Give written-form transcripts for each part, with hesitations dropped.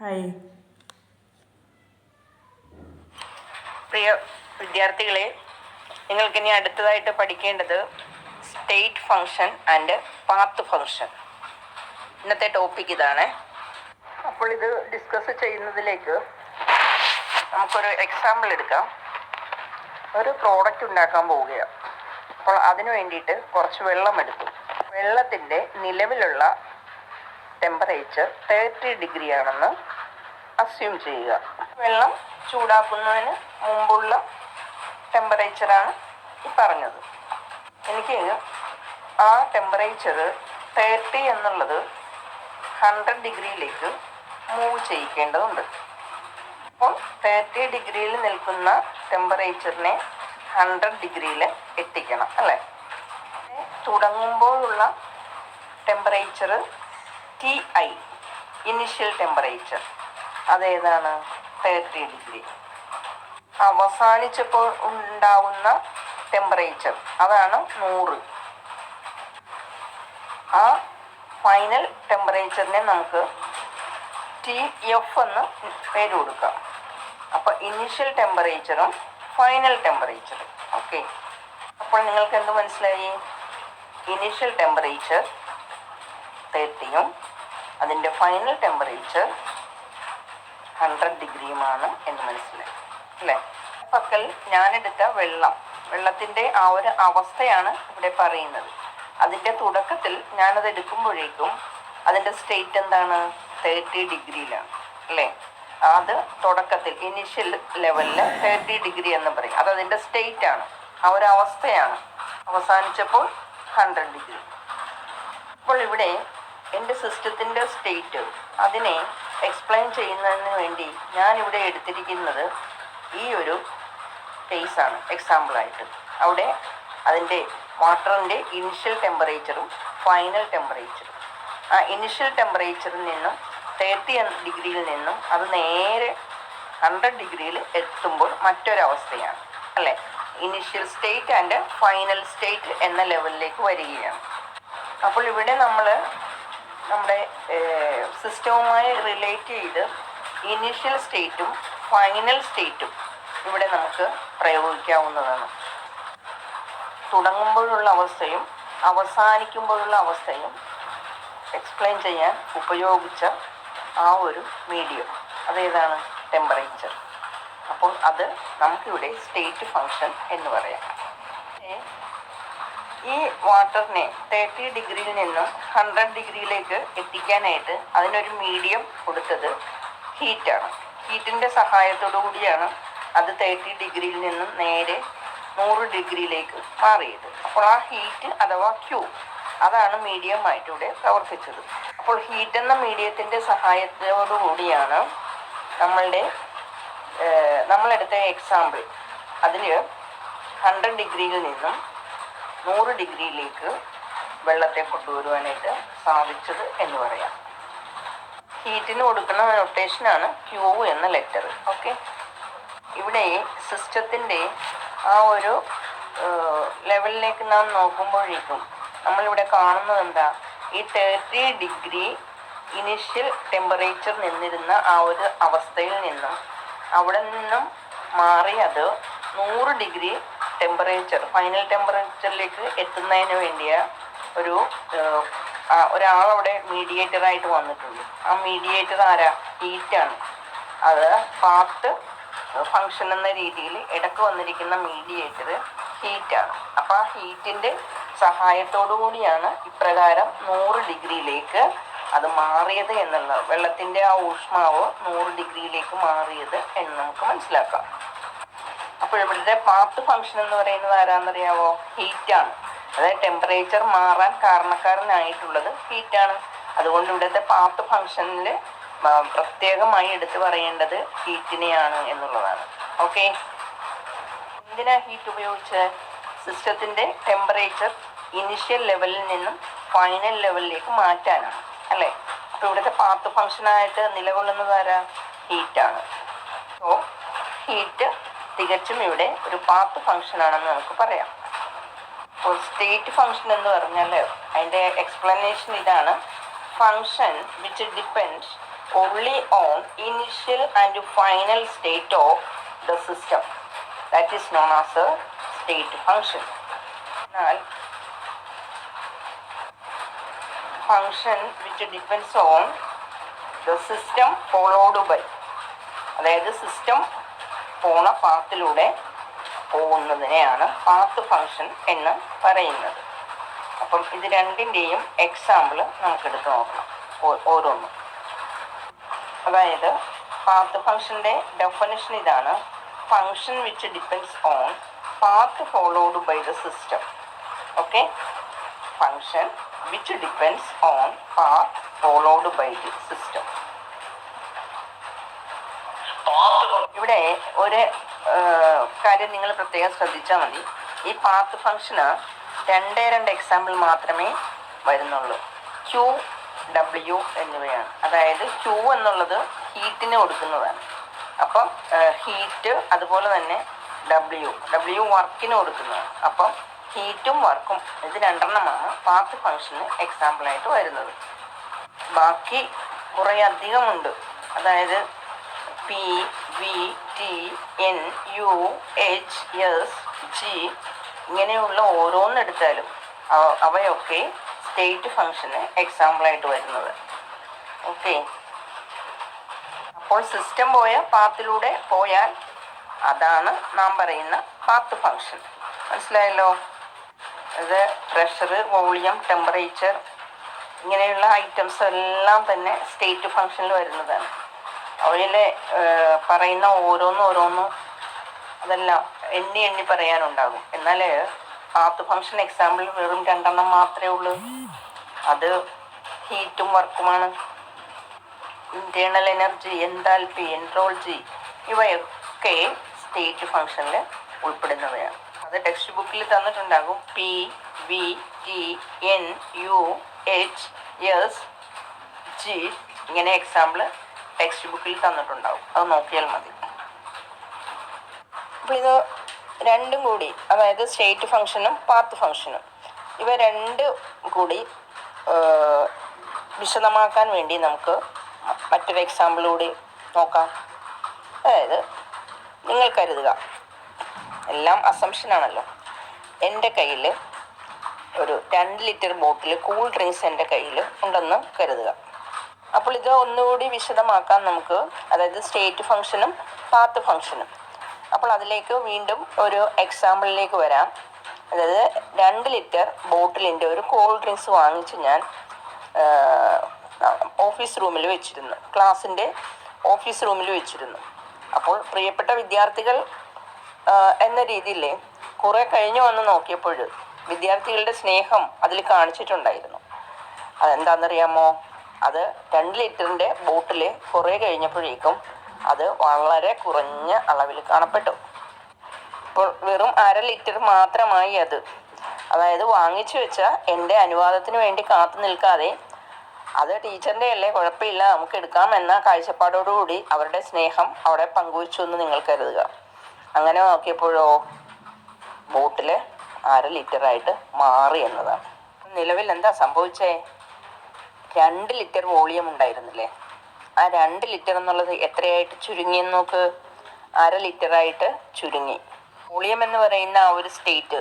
Hi. പ്രിയ വിദ്യാർത്ഥികളെ, നിങ്ങൾക്കിനി അടുത്തതായിട്ട് പഠിക്കേണ്ടത് state function and path function. ഇന്നത്തെ ടോപ്പിക് ഇതാണ്. അപ്പോൾ ഇത് ഡിസ്കസ് ചെയ്യുന്നതിലേക്ക് നമുക്കൊരു എക്സാമ്പിൾ എടുക്കാം. ഒരു പ്രോഡക്റ്റ് ഉണ്ടാക്കാൻ പോവുകയാണ്. അപ്പോൾ അതിനു വേണ്ടിയിട്ട് കുറച്ച് വെള്ളം എടുത്തു. വെള്ളത്തിൻ്റെ നിലവിലുള്ള ടെമ്പറേച്ചർ 30 ഡിഗ്രി ആണെന്ന് അസ്യൂം ചെയ്യുക. വെള്ളം ചൂടാക്കുന്നതിന് മുമ്പുള്ള ടെമ്പറേച്ചറാണ് ഈ പറഞ്ഞത്. എനിക്ക് ആ ടെമ്പറേച്ചർ 30 എന്നുള്ളത് 100 ഡിഗ്രിയിലേക്ക് മൂവ് ചെയ്യിക്കേണ്ടതുണ്ട്. അപ്പോൾ 30 ഡിഗ്രിയിൽ നിൽക്കുന്ന ടെമ്പറേച്ചറിനെ 100 ഡിഗ്രിയിൽ എത്തിക്കണം, അല്ലേ? തുടങ്ങുമ്പോഴുള്ള ടെമ്പറേച്ചർ TI, ഇനിഷ്യൽ ടെമ്പറേച്ചർ, അതേതാണ്? 30 ഡിഗ്രി. അവസാനിച്ചപ്പോൾ ഉണ്ടാവുന്ന ടെമ്പറേച്ചർ അതാണ് 100. ആ ഫൈനൽ ടെമ്പറേച്ചറിനെ നമുക്ക് TF എന്ന് പേര് കൊടുക്കാം. അപ്പോൾ ഇനിഷ്യൽ ടെമ്പറേച്ചറും ഫൈനൽ ടെമ്പറേച്ചറും. ഓക്കെ, അപ്പോൾ നിങ്ങൾക്ക് എന്ത് മനസ്സിലായി? ഇനിഷ്യൽ ടെമ്പറേച്ചർ 30യും അതിൻ്റെ ഫൈനൽ ടെമ്പറേച്ചർ 100 ഡിഗ്രിയുമാണ് എന്ന് മനസ്സിലായി, അല്ലേ? പക്കൽ ഞാനെടുത്ത വെള്ളത്തിൻ്റെ ആ ഒരു അവസ്ഥയാണ് ഇവിടെ പറയുന്നത്. അതിൻ്റെ തുടക്കത്തിൽ ഞാനത് എടുക്കുമ്പോഴേക്കും അതിൻ്റെ സ്റ്റേറ്റ് എന്താണ്? 30 ഡിഗ്രിയിലാണ്, അല്ലേ? അത് തുടക്കത്തിൽ ഇനീഷ്യൽ ലെവലിൽ 30 ഡിഗ്രി എന്ന് പറയും. അതതിൻ്റെ സ്റ്റേറ്റ് ആണ്, ആ ഒരു അവസ്ഥയാണ്. അവസാനിച്ചപ്പോൾ 100 ഡിഗ്രി. അപ്പോൾ ഇവിടെ എൻ്റെ സിസ്റ്റത്തിൻ്റെ സ്റ്റേറ്റ് അതിനെ എക്സ്പ്ലെയിൻ ചെയ്യുന്നതിന് വേണ്ടി ഞാനിവിടെ എടുത്തിരിക്കുന്നത് ഈ ഒരു കേസാണ് എക്സാമ്പിളായിട്ട്. അവിടെ അതിൻ്റെ വാട്ടറിൻ്റെ ഇനിഷ്യൽ ടെമ്പറേച്ചറും ഫൈനൽ ടെമ്പറേച്ചറും, ആ ഇനിഷ്യൽ ടെമ്പറേച്ചറിൽ നിന്നും 30 ഡിഗ്രിയിൽ നിന്നും അത് നേരെ 100 ഡിഗ്രിയിൽ എത്തുമ്പോൾ മറ്റൊരവസ്ഥയാണ്, അല്ലേ? Initial state and final state എന്ന ലെവലിലേക്ക് വരികയാണ്. അപ്പോൾ ഇവിടെ നമ്മൾ നമ്മുടെ സിസ്റ്റവുമായി റിലേറ്റ് ചെയ്ത് ഇനീഷ്യൽ സ്റ്റേറ്റും ഫൈനൽ സ്റ്റേറ്റും ഇവിടെ നമുക്ക് പ്രയോഗിക്കാവുന്നതാണ്. തുടങ്ങുമ്പോഴുള്ള അവസ്ഥയും അവസാനിക്കുമ്പോഴുള്ള അവസ്ഥയും എക്സ്പ്ലെയിൻ ചെയ്യാൻ ഉപയോഗിച്ച ആ ഒരു മീഡിയം അതേതാണ്? ടെമ്പറേച്ചർ. അപ്പോൾ അത് നമുക്കിവിടെ സ്റ്റേറ്റ് ഫംഗ്ഷൻ എന്ന് പറയാം. ഈ വാട്ടറിനെ 30 ഡിഗ്രിയിൽ നിന്നും 100 ഡിഗ്രിയിലേക്ക് എത്തിക്കാനായിട്ട് അതിനൊരു മീഡിയം കൊടുത്തത് ഹീറ്റാണ്. ഹീറ്റിൻ്റെ സഹായത്തോടു കൂടിയാണ് അത് 30 ഡിഗ്രിയിൽ നിന്നും നേരെ 100 ഡിഗ്രിയിലേക്ക് മാറിയത്. അപ്പോൾ ആ ഹീറ്റ് അഥവാ Q അതാണ് മീഡിയമായിട്ട് ഇവിടെ പ്രവർത്തിച്ചത്. അപ്പോൾ ഹീറ്റ് എന്ന മീഡിയത്തിൻ്റെ സഹായത്തോടു കൂടിയാണ് നമ്മളെടുത്ത എക്സാമ്പിൾ അതിൽ 100 ഡിഗ്രിയിൽ നിന്നും 100 ഡിഗ്രിയിലേക്ക് വെള്ളത്തെ കൊണ്ടുവരുവാനായിട്ട് സാധിച്ചത് എന്ന് പറയാം. ഹീറ്റിന് കൊടുക്കുന്ന നൊട്ടേഷനാണ് Q എന്ന ലെറ്റർ. ഓക്കെ, ഇവിടെ സിസ്റ്റത്തിൻ്റെ ആ ഒരു ലെവലിലേക്ക് നാം നോക്കുമ്പോഴേക്കും നമ്മളിവിടെ കാണുന്നത് എന്താ? ഈ 30 ഡിഗ്രി ഇനിഷ്യൽ ടെമ്പറേച്ചർ നിന്നിരുന്ന ആ ഒരു അവസ്ഥയിൽ നിന്നും അവിടെ നിന്നും മാറി അത് 100 ഡിഗ്രി ടെമ്പറേച്ചർ ഫൈനൽ ടെമ്പറേച്ചറിലേക്ക് എത്തുന്നതിന് വേണ്ടിയ ഒരാളവിടെ മീഡിയേറ്ററായിട്ട് വന്നിട്ടുണ്ട്. ആ മീഡിയേറ്റർ ആരാ? ഹീറ്റാണ്. അത് പാത്ത് ഫങ്ഷൻ എന്ന രീതിയിൽ ഇടയ്ക്ക് വന്നിരിക്കുന്ന മീഡിയേറ്റർ ഹീറ്റാണ്. അപ്പോൾ ആ ഹീറ്റിൻ്റെ സഹായത്തോടു കൂടിയാണ് ഇപ്രകാരം 100 ഡിഗ്രിയിലേക്ക് അത് മാറിയത് എന്നുള്ളത്. വെള്ളത്തിൻ്റെ ആ ഊഷ്മാവ് 100 ഡിഗ്രിയിലേക്ക് മാറിയത് എന്ന് നമുക്ക് മനസ്സിലാക്കാം. അപ്പോൾ ഇവിടുത്തെ പാത്ത് ഫംഗ്ഷൻ എന്ന് പറയുന്നത് ആരാന്നറിയാവോ? ഹീറ്റാണ്. അതായത് ടെമ്പറേച്ചർ മാറാൻ കാരണക്കാരനായിട്ടുള്ളത് ഹീറ്റാണ്. അതുകൊണ്ട് ഇവിടുത്തെ പാത്ത് ഫംഗ്ഷനിൽ പ്രത്യേകമായി എടുത്തു പറയേണ്ടത് ഹീറ്റിനെയാണ് എന്നുള്ളതാണ്. ഓക്കെ, എന്തിനാ ഹീറ്റ് ഉപയോഗിച്ച്? സിസ്റ്റത്തിൻ്റെ ടെമ്പറേച്ചർ ഇനിഷ്യൽ ലെവലിൽ നിന്നും ഫൈനൽ ലെവലിലേക്ക് മാറ്റാനാണ്, അല്ലേ? അപ്പോൾ ഇവിടുത്തെ പാത്ത് ഫംഗ്ഷനായിട്ട് നിലകൊള്ളുന്നത് ആരാ? ഹീറ്റാണ്. സോ ഹീറ്റ് തികച്ചും ഇവിടെ ഒരു പാത്ത് ഫംഗ്ഷൻ ആണെന്ന് നമുക്ക് പറയാം. അപ്പോൾ സ്റ്റേറ്റ് ഫംഗ്ഷൻ എന്ന് പറഞ്ഞാൽ അതിൻ്റെ എക്സ്പ്ലനേഷൻ ഇതാണ്: function which depends only on initial and final state of the system. That is known as a state function. എന്നാൽ function which depends on the system followed by, അതായത് സിസ്റ്റം പോണ പാത്തിലൂടെ പോകുന്നതിനെയാണ് path function എന്ന് പറയുന്നത്. അപ്പം ഇത് രണ്ടിൻ്റെയും example നമുക്കെടുത്ത് നോക്കണം ഓരോന്നും. അതായത് പാത്ത് ഫങ്ഷൻ്റെ ഡെഫിനിഷൻ ഇതാണ്: function which depends on path followed by the system. Okay, function which depends on path followed by the system. ഇവിടെ ഒരു കാര്യം നിങ്ങൾ പ്രത്യേകം ശ്രദ്ധിച്ചാൽ മതി. ഈ പാത്ത് ഫങ്ഷന് രണ്ട് എക്സാമ്പിൾ മാത്രമേ വരുന്നുള്ളൂ. ക്യൂ, ഡബ്ല്യു എന്നിവയാണ്. അതായത് ക്യൂ എന്നുള്ളത് ഹീറ്റിന് കൊടുക്കുന്നതാണ്. അപ്പം ഹീറ്റ്, അതുപോലെ തന്നെ ഡബ്ല്യു വർക്കിന് കൊടുക്കുന്നതാണ്. അപ്പം ഹീറ്റും വർക്കും ഇത് രണ്ടെണ്ണമാണ് പാത്ത് ഫങ്ഷന് എക്സാമ്പിളായിട്ട് വരുന്നത്. ബാക്കി കുറേ അധികമുണ്ട്. അതായത് P, V, T, N, U, H, S, G ഇങ്ങനെയുള്ള ഓരോന്നെടുത്താലും അവയൊക്കെ സ്റ്റേറ്റ് ഫങ്ഷന് എക്സാമ്പിളായിട്ട് വരുന്നത്. ഓക്കെ, അപ്പോൾ സിസ്റ്റം പോയ പാത്തിലൂടെ പോയാൽ അതാണ് നാം പറയുന്ന പാത്ത് ഫങ്ഷൻ. മനസ്സിലായല്ലോ? ഇത് പ്രഷർ, വോളിയം, ടെമ്പറേച്ചർ ഇങ്ങനെയുള്ള ഐറ്റംസ് എല്ലാം തന്നെ സ്റ്റേറ്റ് ഫങ്ഷനിൽ വരുന്നതാണ്. അവയിലെ പറയുന്ന ഓരോന്നും അതെല്ലാം എണ്ണി പറയാനുണ്ടാകും. എന്നാൽ പാത്ത് ഫങ്ഷൻ എക്സാമ്പിൾ വെറും രണ്ടെണ്ണം മാത്രമേ ഉള്ളൂ. അത് ഹീറ്റും വർക്കുമാണ്. ഇന്റേണൽ എനർജി, എൻതാൽപ്പി, എൻട്രോളജി ഇവയൊക്കെ സ്റ്റേറ്റ് ഫങ്ഷനിൽ ഉൾപ്പെടുന്നവയാണ്. അത് ടെക്സ്റ്റ് ബുക്കിൽ തന്നിട്ടുണ്ടാകും. P, V, T, N, U, H, S, G ഇങ്ങനെ എക്സാമ്പിൾ ടെക്സ്റ്റ് ബുക്കിൽ തന്നിട്ടുണ്ടാവും. അത് നോക്കിയാൽ മതി. അപ്പോൾ ഇത് രണ്ടും കൂടി, അതായത് സ്റ്റേറ്റ് ഫങ്ഷനും പാത്ത് ഫങ്ഷനും, ഇവ രണ്ടും കൂടി വിശദമാക്കാൻ വേണ്ടി നമുക്ക് മറ്റൊരു എക്സാമ്പിൾ കൂടി നോക്കാം. അതായത് നിങ്ങൾ കരുതുക, എല്ലാം അസംഷനാണല്ലോ, എൻ്റെ കയ്യിൽ ഒരു 2 ലിറ്റർ ബോട്ടിൽ കൂൾ ഡ്രിങ്ക്സ് എൻ്റെ കയ്യിൽ ഉണ്ടെന്ന് കരുതുക. അപ്പോൾ ഇത് ഒന്നുകൂടി വിശദമാക്കാം നമുക്ക്, അതായത് സ്റ്റേറ്റ് ഫങ്ഷനും പാത്ത് ഫങ്ഷനും. അപ്പോൾ അതിലേക്ക് വീണ്ടും ഒരു എക്സാമ്പിളിലേക്ക് വരാം. അതായത് 2 ലിറ്റർ ബോട്ടിലിൻ്റെ ഒരു കൂൾ ഡ്രിങ്ക്സ് വാങ്ങിച്ച് ഞാൻ ഓഫീസ് റൂമിൽ വെച്ചിരുന്നു, ക്ലാസ്സിൻ്റെ ഓഫീസ് റൂമിൽ വെച്ചിരുന്നു. അപ്പോൾ പ്രിയപ്പെട്ട വിദ്യാർത്ഥികൾ എന്ന രീതിയിൽ കുറേ കഴിഞ്ഞ് വന്ന് നോക്കിയപ്പോൾ വിദ്യാർത്ഥികളുടെ സ്നേഹം അതിൽ കാണിച്ചിട്ടുണ്ടായിരുന്നു. അതെന്താണെന്നറിയാമോ? അത് 2 ലിറ്ററിൻ്റെ ബോട്ടിൽ കുറേ കഴിഞ്ഞപ്പോഴേക്കും അത് വളരെ കുറഞ്ഞ അളവിൽ കാണപ്പെട്ടു. ഇപ്പോൾ വെറും 1/2 ലിറ്റർ മാത്രമായി അത്. അതായത് വാങ്ങിച്ചു വെച്ച എൻ്റെ അനുവാദത്തിന് വേണ്ടി കാത്തു നിൽക്കാതെ അത് ടീച്ചറിൻ്റെ അല്ലേ, കുഴപ്പമില്ല നമുക്ക് എടുക്കാം എന്ന കാഴ്ചപ്പാടോടുകൂടി അവരുടെ സ്നേഹം അവിടെ പങ്കുവച്ചു എന്ന് നിങ്ങൾ കരുതുക. അങ്ങനെ നോക്കിയപ്പോഴോ ബോട്ടിൽ 1/2 ലിറ്ററായിട്ട് മാറി എന്നതാണ്. നിലവിൽ എന്താ സംഭവിച്ചേ? 2 ലിറ്റർ വോളിയം ഉണ്ടായിരുന്നില്ലേ, ആ 2 ലിറ്റർ എന്നുള്ളത് എത്രയായിട്ട് ചുരുങ്ങിയെന്ന് നോക്ക്. 1/2 ലിറ്ററായിട്ട് ചുരുങ്ങി. വോളിയം എന്ന് പറയുന്ന ആ ഒരു സ്റ്റേറ്റ്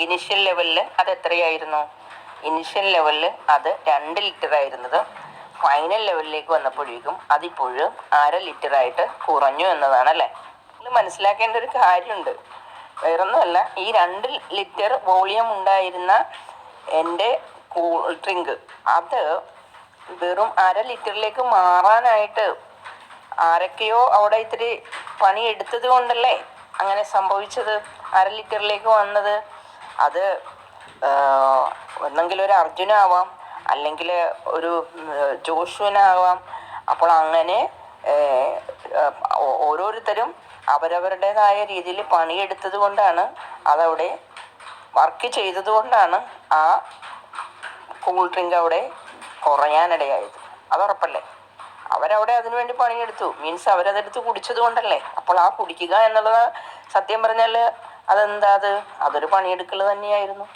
ഇനിഷ്യൽ ലെവലിൽ അത് എത്രയായിരുന്നു? ഇനിഷ്യൽ ലെവലിൽ അത് 2 ലിറ്റർ ആയിരുന്നത് ഫൈനൽ ലെവലിലേക്ക് വന്നപ്പോഴേക്കും അതിപ്പോഴും 1/2 ലിറ്ററായിട്ട് കുറഞ്ഞു എന്നതാണ് അല്ലേ. നിങ്ങൾ മനസ്സിലാക്കേണ്ട ഒരു കാര്യമുണ്ട്, വേറൊന്നുമല്ല, ഈ 2 ലിറ്റർ വോളിയം ഉണ്ടായിരുന്ന എൻ്റെ കൂൾ ഡ്രിങ്ക് അത് വെറും 1/2 ലിറ്ററിലേക്ക് മാറാനായിട്ട് ആരൊക്കെയോ അവിടെ ഇത്തിരി പണി എടുത്തത് കൊണ്ടല്ലേ അങ്ങനെ സംഭവിച്ചത്, 1/2 ലിറ്ററിലേക്ക് വന്നത്. അത് ഒന്നെങ്കിൽ ഒരു അർജുനാവാം, അല്ലെങ്കിൽ ഒരു ജോഷുവിനാവാം. അപ്പോൾ അങ്ങനെ ഓരോരുത്തരും അവരവരുടേതായ രീതിയിൽ പണിയെടുത്തത് കൊണ്ടാണ്, അതവിടെ വർക്ക് ചെയ്തത് കൊണ്ടാണ് ആ കൂൾ ഡ്രിങ്ക് അവിടെ കുറയാനിടയായത്. അതുറപ്പല്ലേ? അവരവിടെ അതിനുവേണ്ടി പണിയെടുത്തു, മീൻസ് അവരതെടുത്ത് കുടിച്ചത് കൊണ്ടല്ലേ. അപ്പോൾ ആ കുടിക്കുക എന്നുള്ളത് സത്യം പറഞ്ഞാൽ അതെന്താ, അതൊരു പണിയെടുക്കൽ തന്നെയായിരുന്നു.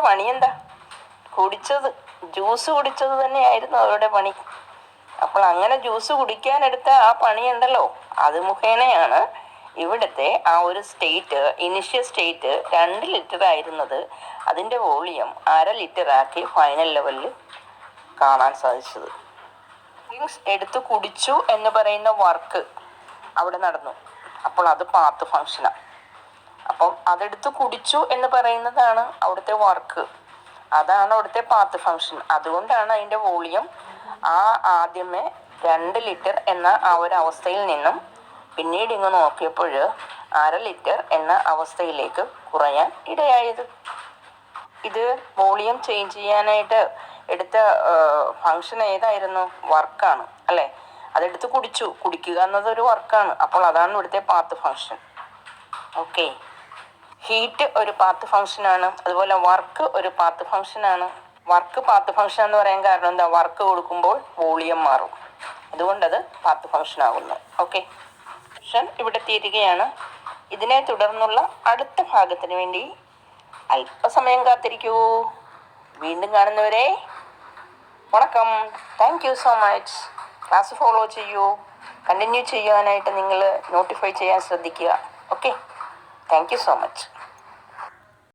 പണി എന്താ? കുടിച്ചത്, ജ്യൂസ് കുടിച്ചത് തന്നെയായിരുന്നു അവരുടെ പണി. അപ്പോൾ അങ്ങനെ ജ്യൂസ് കുടിക്കാനെടുത്ത ആ പണിയുണ്ടല്ലോ, അത് മുഖേനയാണ് ഇവിടുത്തെ ആ ഒരു സ്റ്റേറ്റ്, ഇനിഷ്യൽ സ്റ്റേറ്റ് 2 ലിറ്റർ ആയിരുന്നത് അതിൻ്റെ വോളിയം 1/2 ലിറ്റർ ആക്കി ഫൈനൽ ലെവലിൽ കാണാൻ സാധിച്ചത്. ഡ്രിങ്ക്സ് എടുത്തു കുടിച്ചു എന്ന് പറയുന്ന വർക്ക് അവിടെ നടന്നു. അപ്പോൾ അത് പാത്ത് ഫങ്ഷനാണ്. അപ്പം അതെടുത്ത് കുടിച്ചു എന്ന് പറയുന്നതാണ് അവിടുത്തെ വർക്ക്, അതാണ് അവിടുത്തെ പാത്ത് ഫങ്ഷൻ. അതുകൊണ്ടാണ് അതിൻ്റെ വോളിയം ആദ്യമേ 2 ലിറ്റർ എന്ന ആ ഒരു അവസ്ഥയിൽ നിന്നും പിന്നീട് ഇങ്ങ് നോക്കിയപ്പോൾ 1/2 ലിറ്റർ എന്ന അവസ്ഥയിലേക്ക് കുറയാൻ ഇടയായത്. ഇത് വോളിയം ചേഞ്ച് ചെയ്യാനായിട്ട് എടുത്ത ഫങ്ഷൻ ഏതായിരുന്നു? വർക്കാണ് അല്ലേ? അതെടുത്ത് കുടിച്ചു, കുടിക്കുക എന്നതൊരു വർക്കാണ്. അപ്പോൾ അതാണ് ഇവിടുത്തെ പാത്ത് ഫങ്ഷൻ. ഓക്കെ, ഹീറ്റ് ഒരു പാത്ത് ഫങ്ഷനാണ്, അതുപോലെ വർക്ക് ഒരു പാത്ത് ഫങ്ഷനാണ്. വർക്ക് പാത്ത് ഫങ്ഷൻ എന്ന് പറയാൻ കാരണം എന്താ? വർക്ക് കൊടുക്കുമ്പോൾ വോളിയം മാറും, അതുകൊണ്ടത് പാത്ത് ഫങ്ഷൻ ആകുന്നു. ഓക്കെ, ഇവിടെ തീരുകയാണ്. ഇതിനെ തുടർന്നുള്ള അടുത്ത ഭാഗത്തിന് വേണ്ടി അല്പസമയം കാത്തിരിക്കൂ. വീണ്ടും കാണുന്നവരെ വണക്കം. Thank you so much. Class follow ചെയ്യൂ. കണ്ടിന്യൂ ചെയ്യാനായിട്ട് നിങ്ങൾ നോട്ടിഫൈ ചെയ്യാൻ ശ്രദ്ധിക്കുക. Okay, thank you so much.